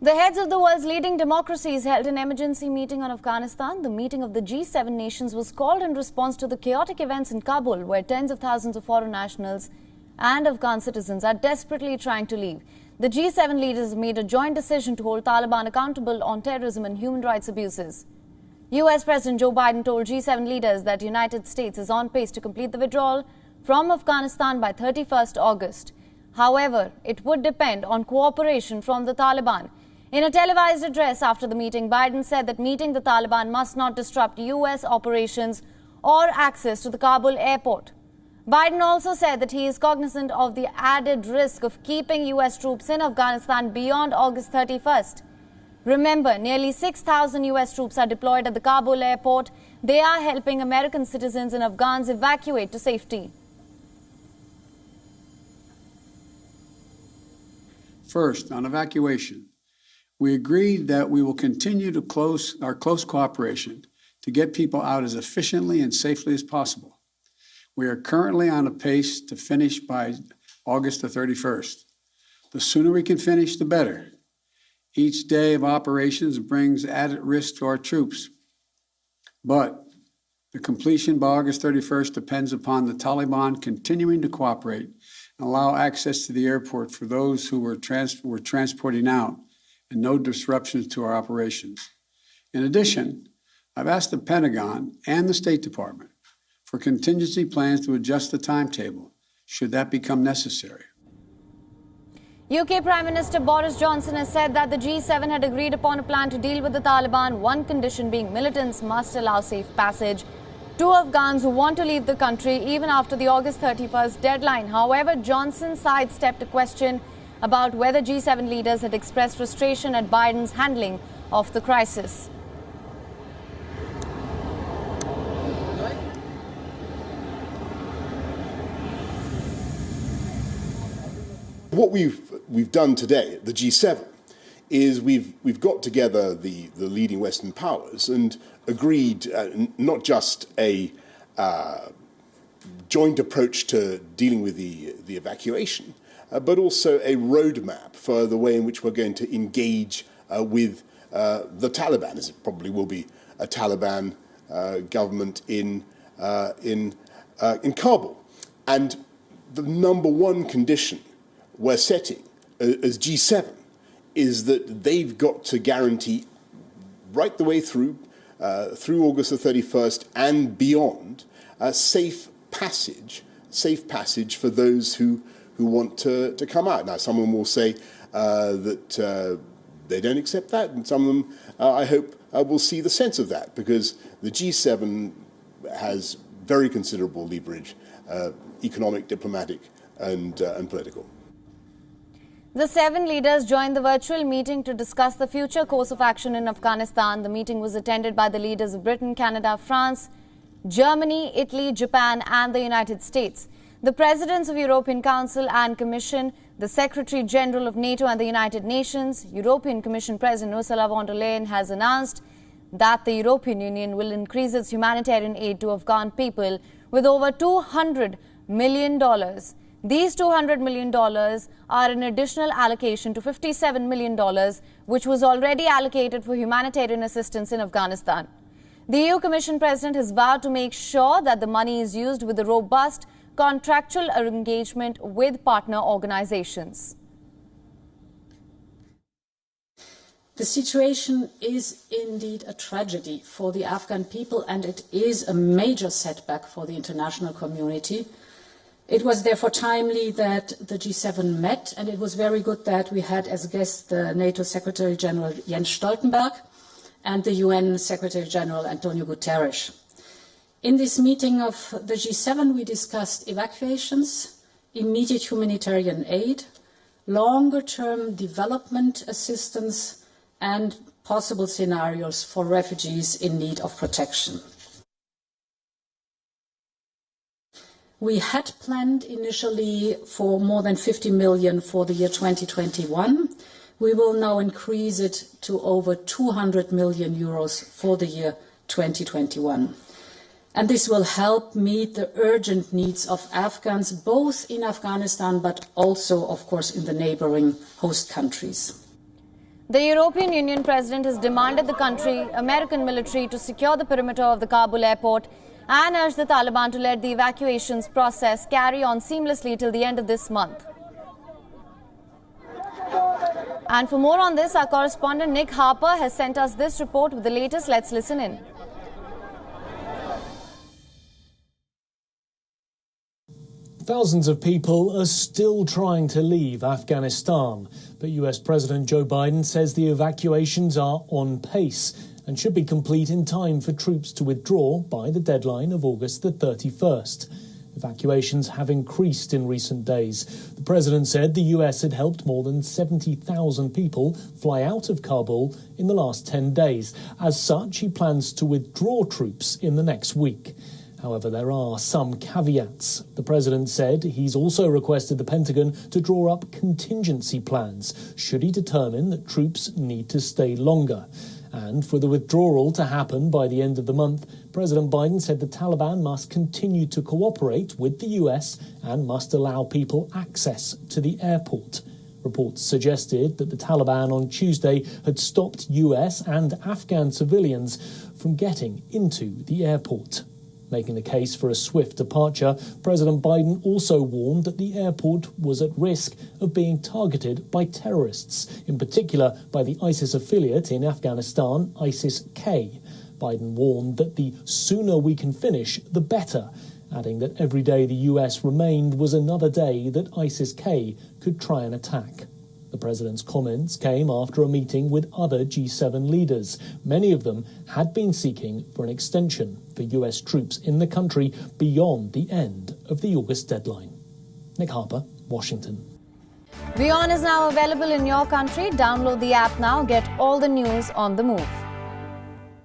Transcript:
The heads of the world's leading democracies held an emergency meeting on Afghanistan. The meeting of the G7 nations was called in response to the chaotic events in Kabul, where tens of thousands of foreign nationals and Afghan citizens are desperately trying to leave. The G7 leaders made a joint decision to hold Taliban accountable on terrorism and human rights abuses. US President Joe Biden told G7 leaders that the United States is on pace to complete the withdrawal from Afghanistan by 31st August. However, it would depend on cooperation from the Taliban. In a televised address after the meeting, Biden said that meeting the Taliban must not disrupt US operations or access to the Kabul airport. Biden also said that he is cognizant of the added risk of keeping US troops in Afghanistan beyond August 31st. Remember, nearly 6,000 US troops are deployed at the Kabul airport. They are helping American citizens and Afghans evacuate to safety. First, on evacuation, we agreed that we will continue to our close cooperation to get people out as efficiently and safely as possible. We are currently on a pace to finish by August the 31st. The sooner we can finish, the better. Each day of operations brings added risk to our troops. But the completion by August 31st depends upon the Taliban continuing to cooperate and allow access to the airport for those who we're transporting out, and no disruptions to our operations. In addition, I've asked the Pentagon and the State Department for contingency plans to adjust the timetable, should that become necessary. UK Prime Minister Boris Johnson has said that the G7 had agreed upon a plan to deal with the Taliban, one condition being militants must allow safe passage to Afghans who want to leave the country even after the August 31st deadline. However, Johnson sidestepped a question about whether G7 leaders had expressed frustration at Biden's handling of the crisis. What we've done today at the G7 is we've got together the leading Western powers and agreed not just a joint approach to dealing with the evacuation, but also a roadmap for the way in which we're going to engage with the Taliban, as it probably will be a Taliban government in Kabul. And the number one condition we're setting as G7 is that they've got to guarantee right the way through August the 31st and beyond safe passage for those who want to come out. Now, someone will say that they don't accept that, and some of them, I hope, will see the sense of that, because the G7 has very considerable leverage, economic, diplomatic, and political. The 7 leaders joined the virtual meeting to discuss the future course of action in Afghanistan. The meeting was attended by the leaders of Britain, Canada, France, Germany, Italy, Japan, and the United States. The presidents of European Council and Commission, the Secretary General of NATO and the United Nations, European Commission President Ursula von der Leyen has announced that the European Union will increase its humanitarian aid to Afghan people with over $200 million. These $200 million are an additional allocation to $57 million, which was already allocated for humanitarian assistance in Afghanistan. The EU Commission President has vowed to make sure that the money is used with a robust contractual engagement with partner organizations. The situation is indeed a tragedy for the Afghan people, and it is a major setback for the international community. It was therefore timely that the G7 met, and it was very good that we had as guests the NATO Secretary General Jens Stoltenberg and the UN Secretary General Antonio Guterres. In this meeting of the G7, we discussed evacuations, immediate humanitarian aid, longer-term development assistance, and possible scenarios for refugees in need of protection. We had planned initially for more than 50 million for the year 2021. We will now increase it to over 200 million euros for the year 2021. And this will help meet the urgent needs of Afghans, both in Afghanistan, but also, of course, in the neighboring host countries. The European Union president has demanded the American military to secure the perimeter of the Kabul airport and urged the Taliban to let the evacuations process carry on seamlessly till the end of this month. And for more on this, our correspondent Nick Harper has sent us this report with the latest. Let's listen in. Thousands of people are still trying to leave Afghanistan, but US President Joe Biden says the evacuations are on pace and should be complete in time for troops to withdraw by the deadline of August the 31st. Evacuations have increased in recent days. The president said the US had helped more than 70,000 people fly out of Kabul in the last 10 days. As such, he plans to withdraw troops in the next week. However, there are some caveats. The president said he's also requested the Pentagon to draw up contingency plans should he determine that troops need to stay longer. And for the withdrawal to happen by the end of the month, President Biden said the Taliban must continue to cooperate with the US and must allow people access to the airport. Reports suggested that the Taliban on Tuesday had stopped US and Afghan civilians from getting into the airport. Making the case for a swift departure, President Biden also warned that the airport was at risk of being targeted by terrorists, in particular by the ISIS affiliate in Afghanistan, ISIS-K. Biden warned that the sooner we can finish, the better, adding that every day the US remained was another day that ISIS-K could try an attack. The president's comments came after a meeting with other G7 leaders. Many of them had been seeking for an extension for US troops in the country beyond the end of the August deadline. Nick Harper, Washington. WION is now available in your country. Download the app now. Get all the news on the move.